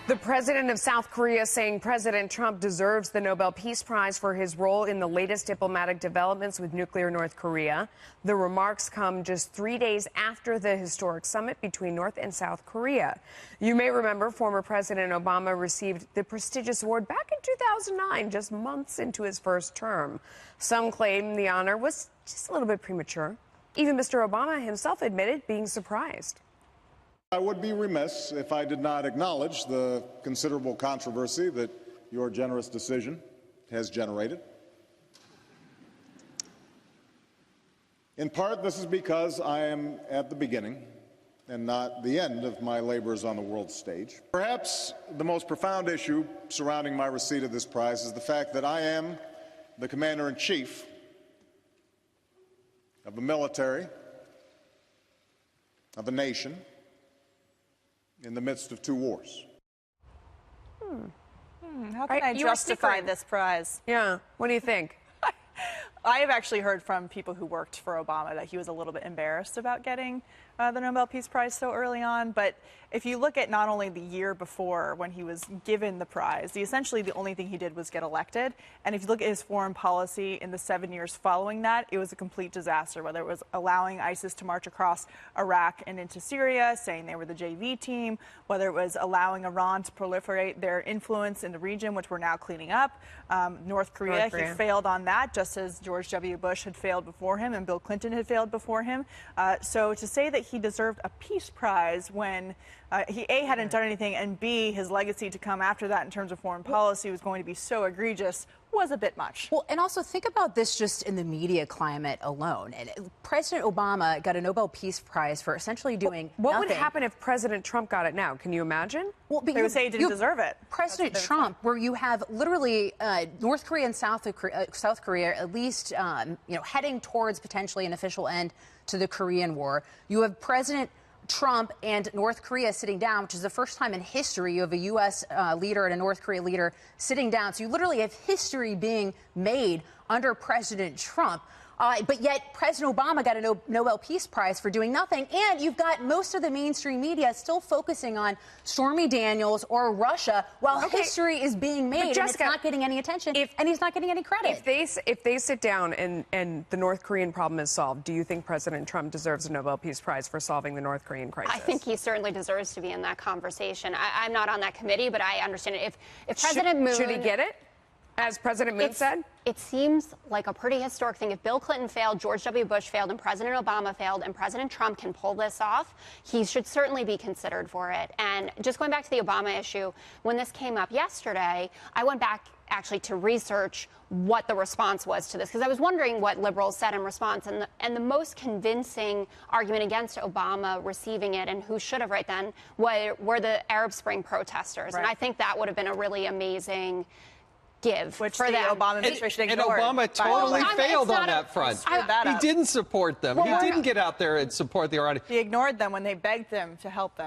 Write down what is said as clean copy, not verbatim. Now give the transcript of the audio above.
The president of South Korea saying President Trump deserves the Nobel Peace Prize for his role in the latest diplomatic developments with nuclear North Korea. The remarks come just 3 days after the historic summit between North and South Korea. You may remember former President Obama received the prestigious award back in 2009, just months into his first term. Some claim the honor was just a little bit premature. Even Mr. Obama himself admitted being surprised. I would be remiss if I did not acknowledge the considerable controversy that your generous decision has generated. In part, this is because I am at the beginning and not the end of my labors on the world stage. Perhaps the most profound issue surrounding my receipt of this prize is the fact that I am the commander-in-chief of a military, of a nation, in the midst of 2 wars. How can I justify this prize? Yeah, what do you think? I have actually heard from people who worked for Obama that he was a little bit embarrassed about getting the Nobel Peace Prize so early on. But if you look at not only the year before when he was given the prize, essentially the only thing he did was get elected. And if you look at his foreign policy in the 7 years following that, it was a complete disaster, whether it was allowing ISIS to march across Iraq and into Syria, saying they were the JV team, whether it was allowing Iran to proliferate their influence in the region, which we're now cleaning up. North Korea, he failed on that, just as George W. Bush had failed before him and Bill Clinton had failed before him. So to say that he deserved a peace prize when he A, hadn't done anything, and B, his legacy to come after that in terms of foreign policy was going to be so egregious was a bit much. Well, and also think about this just in the media climate alone. President Obama got a Nobel Peace Prize for essentially doing What nothing. would happen if President Trump got it now? Can you imagine? Well, They would say he didn't deserve it. President Trump, where you have literally North Korea and South Korea at least heading towards potentially an official end to the Korean War. You have President Trump and North Korea sitting down, which is the first time in history you have a U.S. leader and a North Korea leader sitting down. So you literally have history being made under President Trump. But yet President Obama got a Nobel Peace Prize for doing nothing. And you've got most of the mainstream media still focusing on Stormy Daniels or Russia while history is being made, Jessica, and it's not getting any attention, and he's not getting any credit. If they sit down and the North Korean problem is solved, do you think President Trump deserves a Nobel Peace Prize for solving the North Korean crisis? I think he certainly deserves to be in that conversation. I'm not on that committee, but I understand it. If President Moon... Should he get it? As President Moon said? It seems like a pretty historic thing. If Bill Clinton failed, George W. Bush failed, and President Obama failed, and President Trump can pull this off, he should certainly be considered for it. And just going back to the Obama issue, when this came up yesterday, I went back actually to research what the response was to this, because I was wondering what liberals said in response. And the most convincing argument against Obama receiving it, and who should have right then, were the Arab Spring protesters. Right. And I think that would have been a really amazing give which for the them. Obama administration ignored. And Obama totally failed on that front. He didn't support them. He didn't get out there and support the Iranians. He ignored them when they begged them to help them.